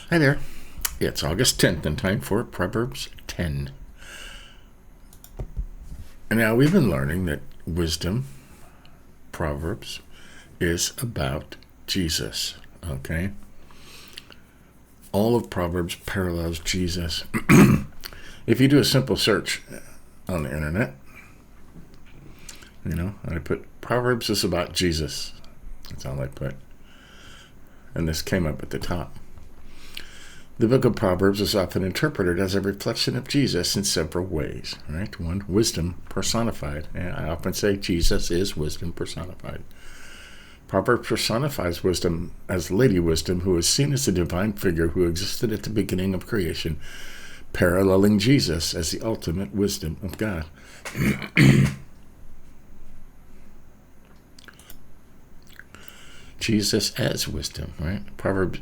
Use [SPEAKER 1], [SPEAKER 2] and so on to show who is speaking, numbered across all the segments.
[SPEAKER 1] Hi there. It's August 10th and time for Proverbs 10. And now we've been learning that wisdom, Proverbs, is about Jesus. Okay? All of Proverbs parallels Jesus. If you do a simple search on the internet, I put Proverbs is about Jesus. That's all I put. And this came up at the top. The book of Proverbs is often interpreted as a reflection of Jesus in several ways, right? One, wisdom personified. And I often say Jesus is wisdom personified. Proverbs personifies wisdom as Lady Wisdom, who is seen as a divine figure who existed at the beginning of creation, paralleling Jesus as the ultimate wisdom of God. Jesus as wisdom, right? Proverbs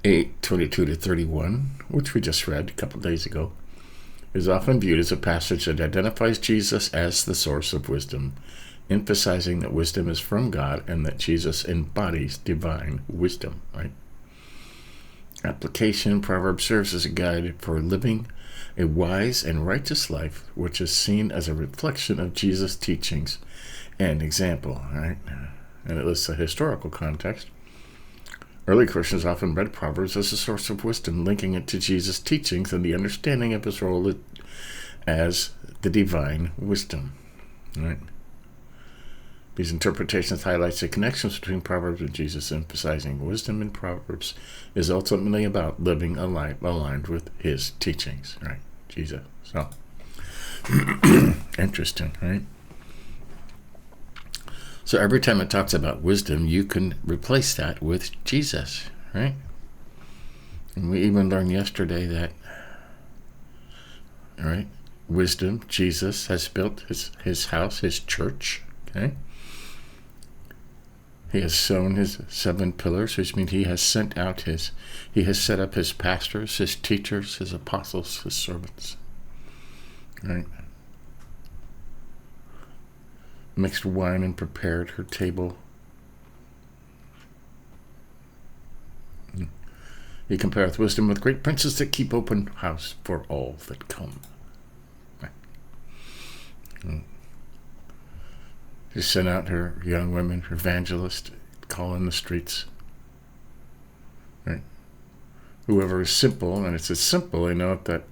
[SPEAKER 1] 8:22-31, which we just read a couple days ago, is often viewed as a passage that identifies Jesus as the source of wisdom, emphasizing that wisdom is from God and that Jesus embodies divine wisdom, right? Application: Proverbs serves as a guide for living a wise and righteous life, which is seen as a reflection of Jesus' teachings and example, right? And it lists a historical context. Early Christians often read Proverbs as a source of wisdom, linking it to Jesus' teachings and the understanding of his role as the divine wisdom. Right? These interpretations highlight the connections between Proverbs and Jesus, emphasizing wisdom in Proverbs is ultimately about living a life aligned with his teachings. Right? Jesus. So, interesting, right? So every time it talks about wisdom, you can replace that with Jesus, right? And we even learned yesterday that, all right, wisdom, Jesus has built his house, his church, okay? He has sown his 7 pillars, which means he has set up his pastors, his teachers, his apostles, his servants, right? Mixed wine and prepared her table. He compareth wisdom with great princes that keep open house for all that come. She sent out her young women, her evangelists, calling the streets. Right? Whoever is simple, and it says simple, they know that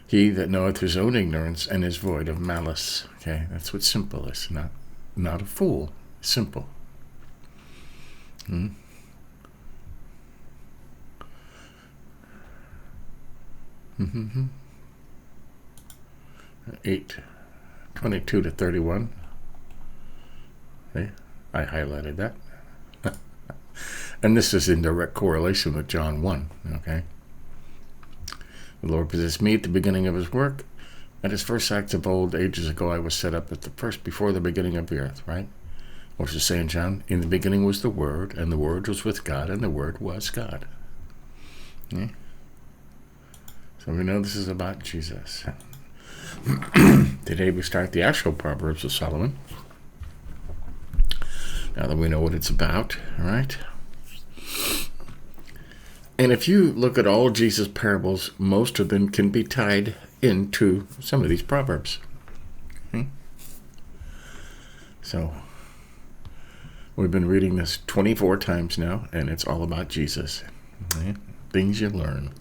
[SPEAKER 1] he that knoweth his own ignorance and is void of malice. Okay, that's what simple is. Not a fool. Simple. 8:22-31. Okay, I highlighted that. And this is in direct correlation with John 1. Okay. The Lord possessed me at the beginning of his work. At his first acts of old, ages ago, I was set up at the first before the beginning of the earth, right? What does it say in John? In the beginning was the Word, and the Word was with God, and the Word was God. Okay? So we know this is about Jesus. Today we start the actual Proverbs of Solomon. Now that we know what it's about, all right? And if you look at all of Jesus' parables, most of them can be tied into some of these Proverbs. Okay? So, we've been reading this 24 times now, and it's all about Jesus. Okay? Things you learn.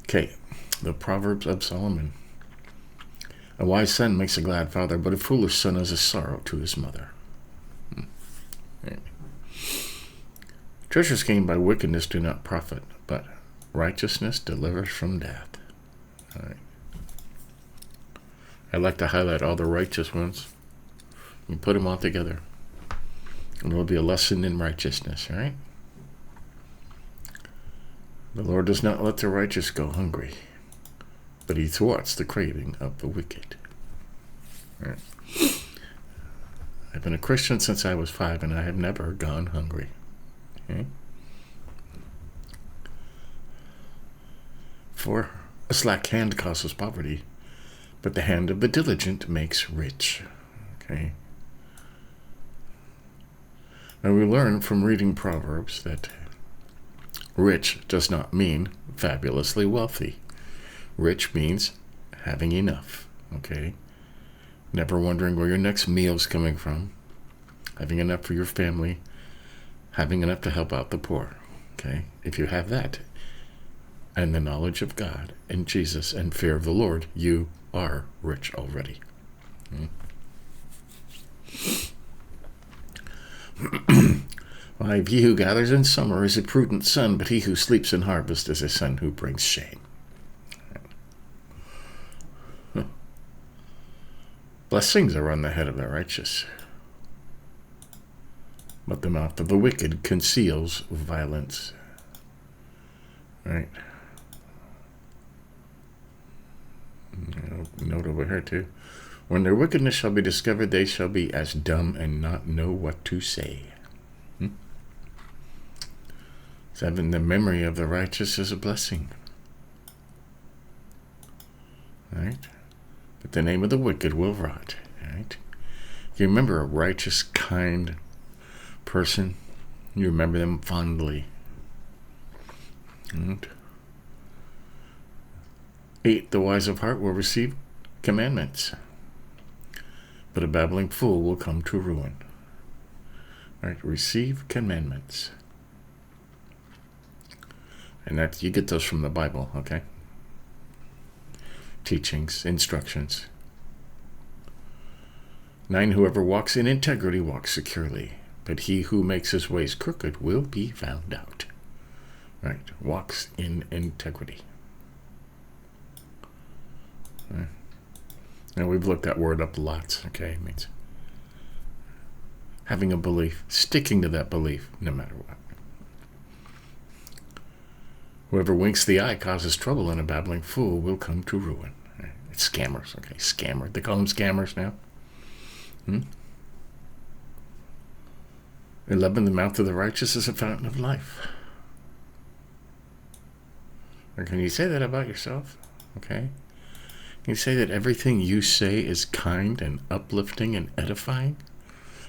[SPEAKER 1] Okay, the Proverbs of Solomon. A wise son makes a glad father, but a foolish son is a sorrow to his mother. Okay. Treasures gained by wickedness do not profit, but righteousness delivers from death. All right. I like to highlight all the righteous ones. You put them all together. And there'll be a lesson in righteousness, all right? The Lord does not let the righteous go hungry, but he thwarts the craving of the wicked. All right. I've been a Christian since I was 5, and I have never gone hungry. Okay? For a slack hand causes poverty, but the hand of the diligent makes rich. Okay? And we learn from reading Proverbs that Rich does not mean fabulously wealthy. Rich means having enough, okay? Never wondering where your next meal's coming from. Having enough for your family. Having enough to help out the poor, okay? If you have that, and the knowledge of God and Jesus and fear of the Lord, you are rich already. He who gathers in summer is a prudent son, but he who sleeps in harvest is a son who brings shame. Blessings are on the head of the righteous, but the mouth of the wicked conceals violence. Right? Note over here too. When their wickedness shall be discovered, they shall be as dumb and not know what to say. 7, the memory of the righteous is a blessing. Right? But the name of the wicked will rot. Right? You remember a righteous, kind person? You remember them fondly. Right? 8, the wise of heart will receive commandments, but a babbling fool will come to ruin. Right? Receive commandments. And that you get those from the Bible, okay? Teachings, instructions. 9, whoever walks in integrity walks securely, but he who makes his ways crooked will be found out. Right? Walks in integrity. Right. And we've looked that word up lots, okay? It means having a belief, sticking to that belief no matter what. Whoever winks the eye causes trouble, and a babbling fool will come to ruin. Right? It's scammers, okay? Scammer. They call them scammers now. 11, the mouth of the righteous is a fountain of life. Or can you say that about yourself? Okay? Can you say that everything you say is kind and uplifting and edifying?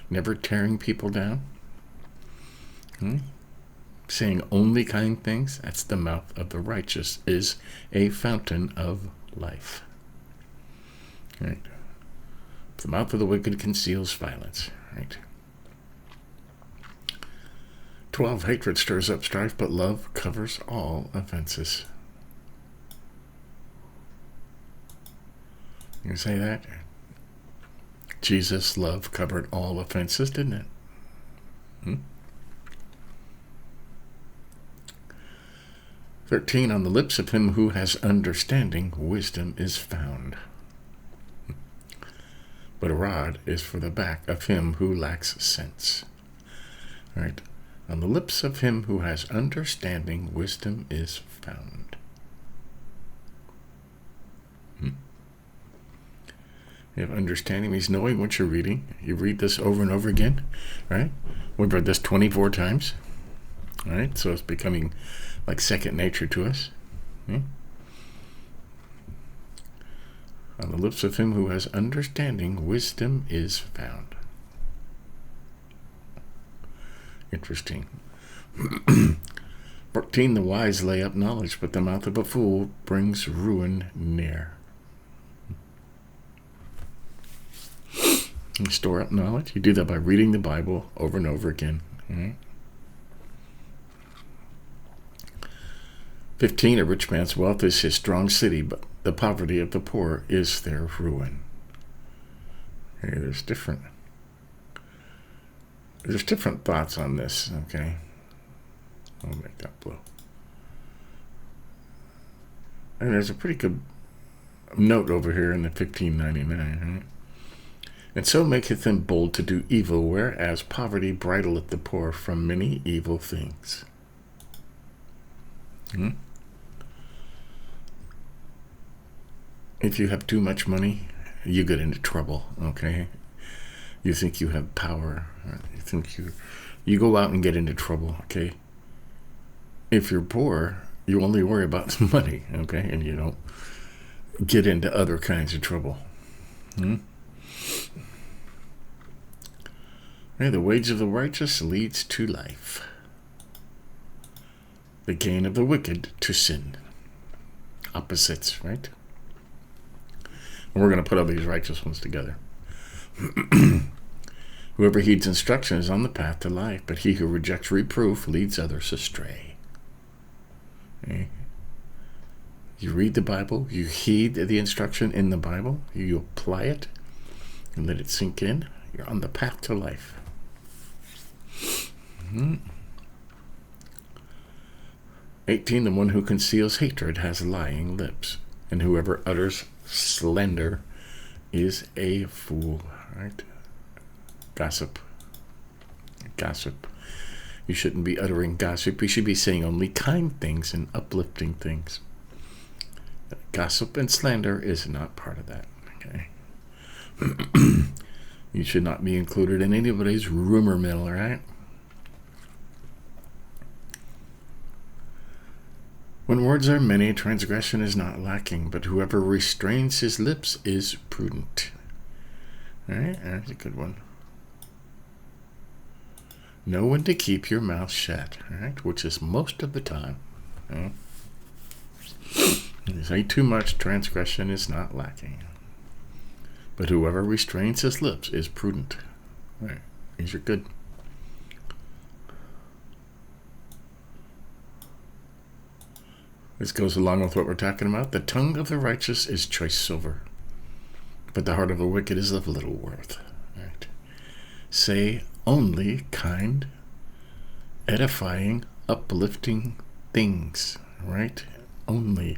[SPEAKER 1] Never tearing people down? Saying only kind things? That's the mouth of the righteous, is a fountain of life. Right? The mouth of the wicked conceals violence. Right? 12, hatred stirs up strife, but love covers all offenses. You say that? Jesus' love covered all offenses, didn't it? 13, on the lips of him who has understanding, wisdom is found. But a rod is for the back of him who lacks sense. Right? On the lips of him who has understanding, wisdom is found. You have understanding means knowing what you're reading. You read this over and over again, right? We've read this 24 times, right? So it's becoming like second nature to us. On the lips of him who has understanding, wisdom is found. Interesting. 14, the wise lay up knowledge, but the mouth of a fool brings ruin near. You store up knowledge. You do that by reading the Bible over and over again. Right? 15, a rich man's wealth is his strong city, but the poverty of the poor is their ruin. Okay, there's different thoughts on this, okay? I'll make that blue. And there's a pretty good note over here in the 1599, right? And so maketh him bold to do evil, whereas poverty bridleth the poor from many evil things. If you have too much money, you get into trouble, okay? You think you have power. You think you go out and get into trouble, okay? If you're poor, you only worry about the money, okay? And you don't get into other kinds of trouble. The wage of the righteous leads to life. the gain of the wicked to sin. Opposites, right? And we're going to put all these righteous ones together. Whoever heeds instruction is on the path to life, but he who rejects reproof leads others astray. Okay? You read the Bible, you heed the instruction in the Bible, you apply it, and let it sink in, you're on the path to life. 18, the one who conceals hatred has lying lips, and whoever utters slander is a fool. Right? Gossip. You shouldn't be uttering gossip. You should be saying only kind things and uplifting things. Gossip and slander is not part of that. Okay. You should not be included in anybody's rumor mill, right? When words are many, transgression is not lacking, but whoever restrains his lips is prudent. All right, that's a good one. Know when to keep your mouth shut, right? Which is most of the time. Right? You say too much, transgression is not lacking. But whoever restrains his lips is prudent. All right, these are good. This goes along with what we're talking about. The tongue of the righteous is choice silver, but the heart of the wicked is of little worth. Right? Say only kind, edifying, uplifting things. Right? Only.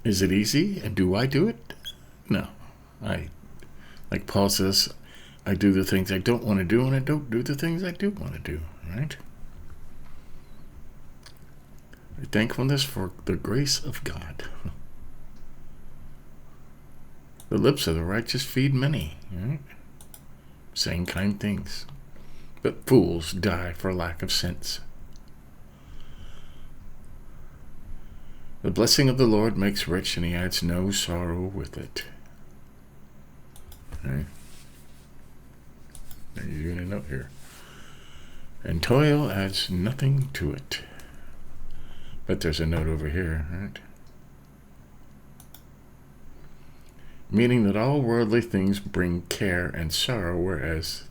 [SPEAKER 1] Is it easy? And do I do it? No. Like Paul says, I do the things I don't want to do, and I don't do the things I do want to do. Right? Thankfulness for the grace of God. The lips of the righteous feed many, right? Saying kind things. But fools die for lack of sense. The blessing of the Lord makes rich, and he adds no sorrow with it. Okay. You're going to note here. And toil adds nothing to it. But there's a note over here, right? Meaning that all worldly things bring care and sorrow, whereas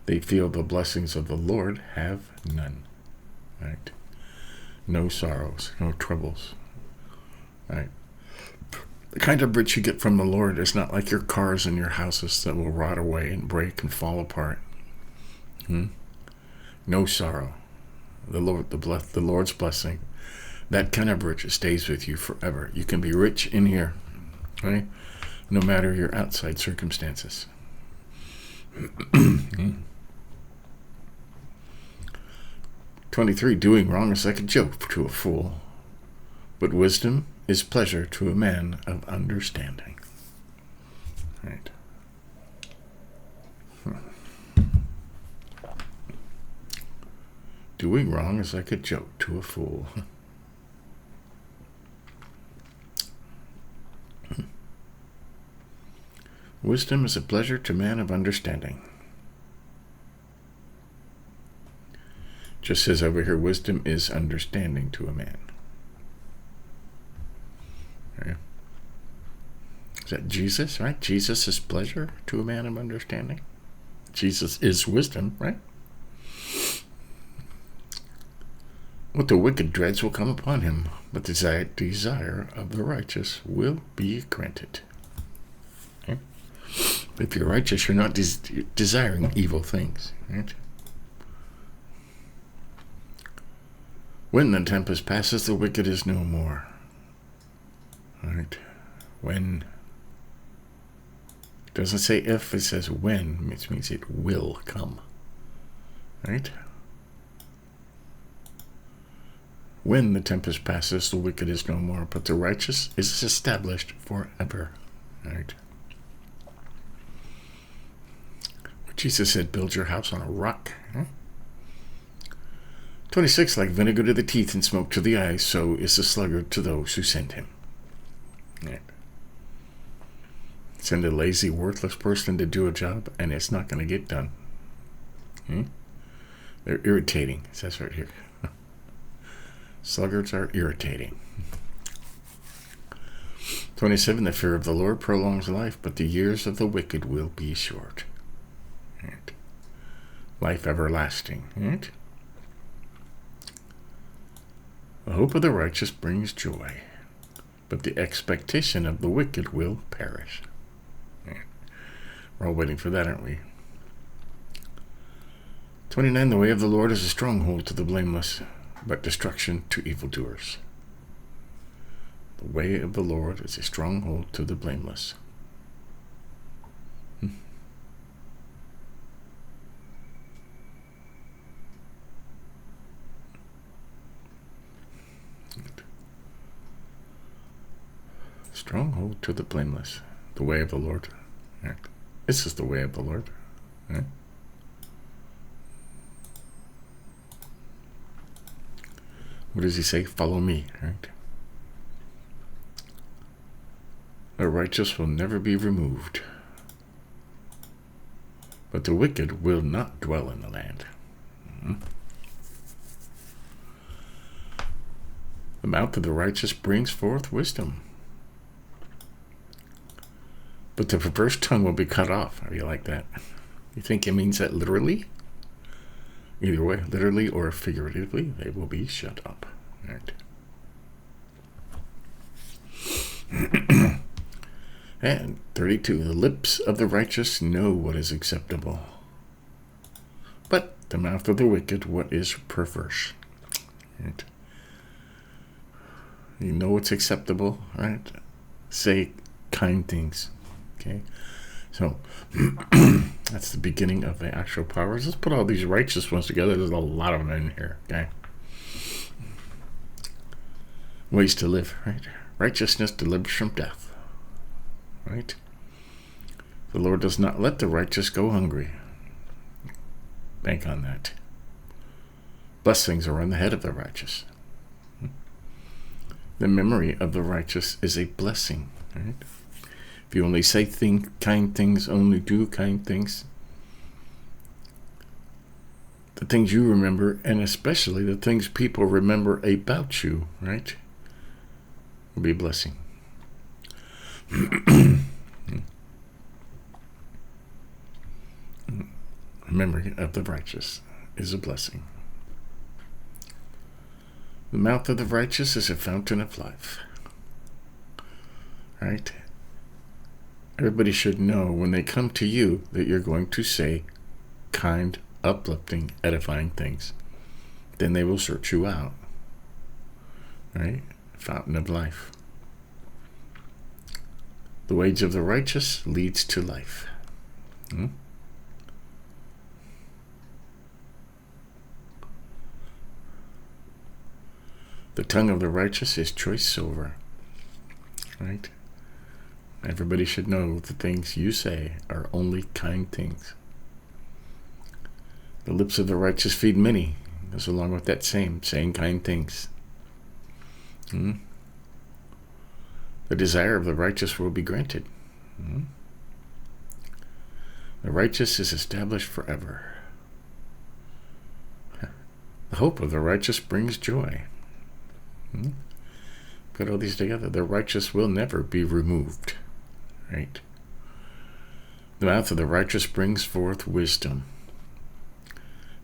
[SPEAKER 1] they feel the blessings of the Lord have none. Right? No sorrows, no troubles. Right? The kind of rich you get from the Lord is not like your cars and your houses that will rot away and break and fall apart. No sorrow. The Lord's blessing. That kind of rich stays with you forever. You can be rich in here, right? No matter your outside circumstances. 23, doing wrong is like a joke to a fool, but wisdom is pleasure to a man of understanding. Right. Doing wrong is like a joke to a fool. Wisdom is a pleasure to man of understanding. Just says over here, wisdom is understanding to a man. Okay. Is that Jesus, right? Jesus is pleasure to a man of understanding. Jesus is wisdom, right? What the wicked dreads will come upon him, but the desire of the righteous will be granted. Okay? If you're righteous, you're not desiring evil things. Right? When the tempest passes, the wicked is no more. Right? When. It doesn't say if, it says when, which means it will come. Right? When the tempest passes, the wicked is no more, but the righteous is established forever. Right? Jesus said, build your house on a rock. 26, like vinegar to the teeth and smoke to the eyes, so is the sluggard to those who send him. Right. Send a lazy, worthless person to do a job, and it's not going to get done. They're irritating, it says right here. Sluggards are irritating. 27, the fear of the Lord prolongs life, but the years of the wicked will be short. Right. Life everlasting. Right? The hope of the righteous brings joy, but the expectation of the wicked will perish. Right. We're all waiting for that, aren't we? 29, the way of the Lord is a stronghold to the blameless, but destruction to evildoers. The way of the Lord is a stronghold to the blameless. Stronghold to the blameless. The way of the Lord. Right. This is the way of the Lord. Right. What does he say? Follow me. Right. The righteous will never be removed, but the wicked will not dwell in the land. The mouth of the righteous brings forth wisdom, but the perverse tongue will be cut off. How do you like that? You think it means that literally? Either way, literally or figuratively, they will be shut up. Right. And 32, the lips of the righteous know what is acceptable, but the mouth of the wicked what is perverse. Right. You know what's acceptable, right? Say kind things. Okay, so that's the beginning of the actual powers. Let's put all these righteous ones together. There's a lot of them in here. Okay, ways to live, right? Righteousness delivers from death. Right? The Lord does not let the righteous go hungry. Bank on that. Blessings are on the head of the righteous. The memory of the righteous is a blessing. Right? If you only say kind things, only do kind things, the things you remember, and especially the things people remember about you, right, will be a blessing. Memory of the righteous is a blessing. The mouth of the righteous is a fountain of life. Right? Everybody should know when they come to you that you're going to say kind, uplifting, edifying things. Then they will search you out. Right? Fountain of life. The wage of the righteous leads to life. The tongue of the righteous is choice silver. Right? Everybody should know the things you say are only kind things. The lips of the righteous feed many. Goes along with that saying kind things. The desire of the righteous will be granted. The righteous is established forever. The hope of the righteous brings joy. Put all these together. The righteous will never be removed. Right? The mouth of the righteous brings forth wisdom,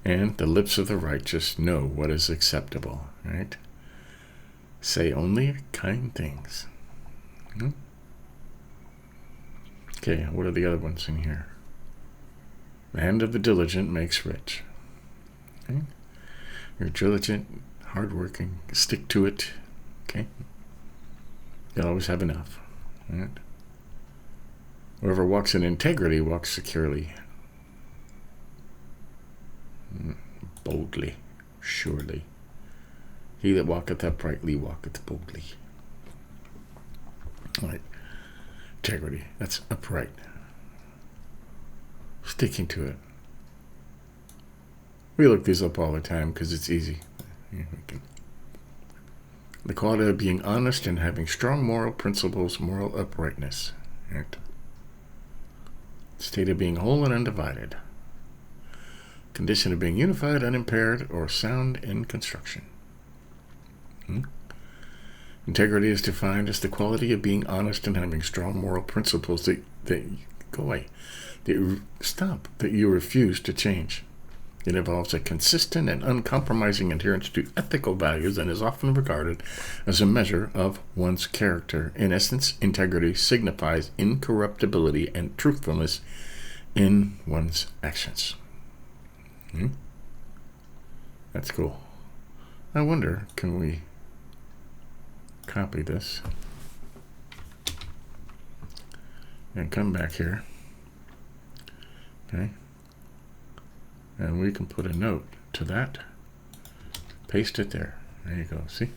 [SPEAKER 1] and the lips of the righteous know what is acceptable. Right? Say only kind things. Okay, what are the other ones in here? The hand of the diligent makes rich. Okay? You're diligent, hardworking, stick to it. Okay? You'll always have enough. Right? Whoever walks in integrity walks securely, boldly, surely. He that walketh uprightly walketh boldly. All right. Integrity. That's upright. Sticking to it. We look these up all the time because it's easy. The quality of being honest and having strong moral principles, moral uprightness. Right? State of being whole and undivided. Condition of being unified, unimpaired, or sound in construction. Integrity is defined as the quality of being honest and having strong moral principles that go away, that you refuse to change. It involves a consistent and uncompromising adherence to ethical values and is often regarded as a measure of one's character. In essence, integrity signifies incorruptibility and truthfulness in one's actions. That's cool. I wonder, can we copy this and come back here? Okay. And we can put a note to that. Paste it there. There you go. See?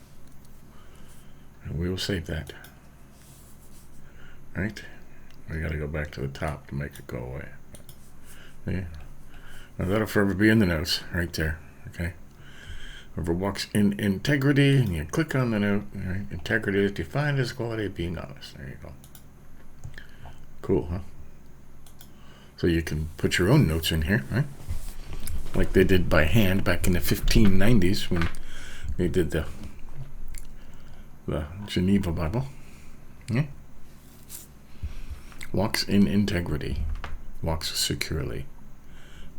[SPEAKER 1] And we will save that. Right? We got to go back to the top to make it go away. See? Now that'll forever be in the notes right there. Okay? Whoever walks in integrity, and you click on the note. Right? Integrity is defined as quality of being honest. There you go. Cool, huh? So you can put your own notes in here, right? Like they did by hand back in the 1590s when they did the Geneva Bible. Yeah. Walks in integrity. Walks securely.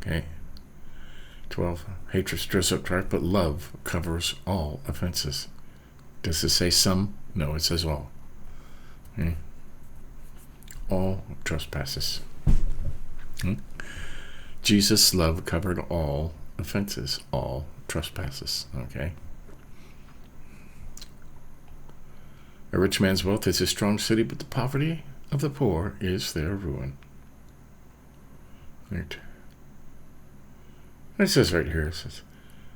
[SPEAKER 1] Okay. 12. Hatred stirs up strife, but love covers all offenses. Does it say some? No, it says all. Okay. All trespasses. Jesus' love covered all offenses, all trespasses. Okay. A rich man's wealth is a strong city, but the poverty of the poor is their ruin. Right. It says right here, it says,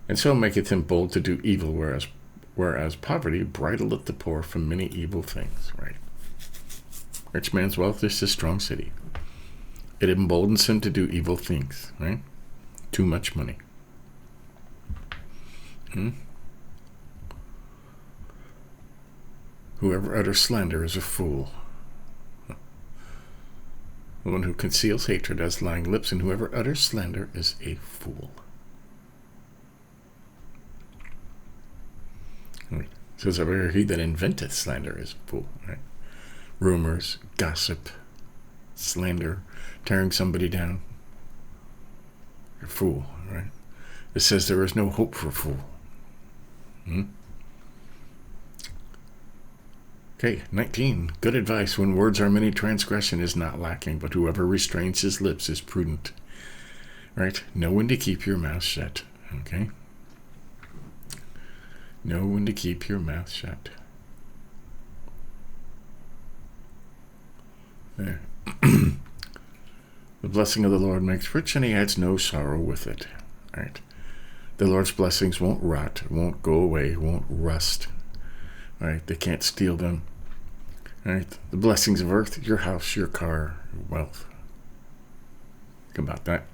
[SPEAKER 1] and so maketh him bold to do evil, whereas poverty bridleth the poor from many evil things. Right. Rich man's wealth is a strong city. It emboldens him to do evil things, right? Too much money. Whoever utters slander is a fool. The one who conceals hatred has lying lips, and whoever utters slander is a fool. Right. It says over here, he that inventeth slander is a fool, right? Rumors, gossip, slander, tearing somebody down. You're a fool, right? It says there is no hope for a fool. Okay, 19. Good advice. When words are many, transgression is not lacking, but whoever restrains his lips is prudent. Right? Know when to keep your mouth shut. Okay? Know when to keep your mouth shut. There. The blessing of the Lord makes rich, and he adds no sorrow with it. Right? The Lord's blessings won't rot, won't go away, won't rust. Right? They can't steal them. Right? The blessings of earth, your house, your car, your wealth. Think about that.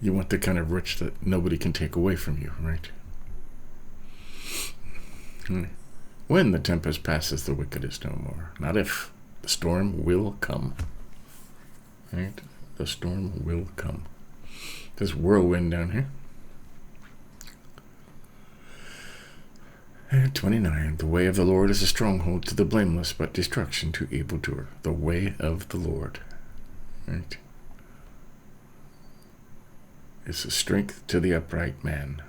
[SPEAKER 1] You want the kind of rich that nobody can take away from you, right? When the tempest passes, the wicked is no more. Not if. The storm will come. Right? The storm will come. There's whirlwind down here. And 29. The way of the Lord is a stronghold to the blameless, but destruction to evildoer. The way of the Lord. Right? It's a strength to the upright man.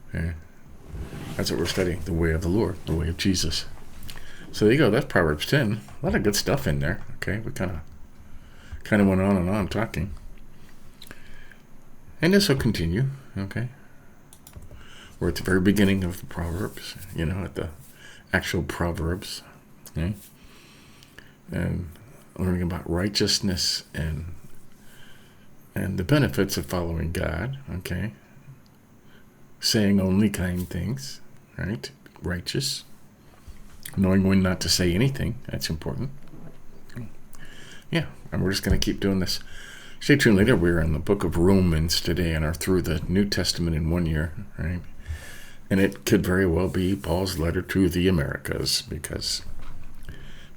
[SPEAKER 1] Okay? That's what we're studying. The way of the Lord. The way of Jesus. So there you go. That's Proverbs 10. A lot of good stuff in there. Okay? We kind of went on and on talking. And this will continue. Okay? We're at the very beginning of the Proverbs. You know, at the actual Proverbs. Okay? And learning about righteousness and the benefits of following God. Okay? Saying only kind things. Right? Righteous. Knowing when not to say anything. That's important. Yeah, and we're just going to keep doing this. Stay tuned later. We're in the book of Romans today and are through the New Testament in 1 year, right? And it could very well be Paul's letter to the Americas, because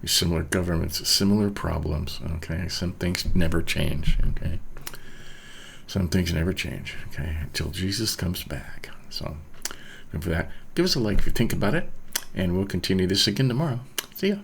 [SPEAKER 1] similar governments, similar problems, okay? Some things never change, okay? Some things never change, okay, until Jesus comes back. So, and for that, give us a like if you think about it, and we'll continue this again tomorrow. See ya.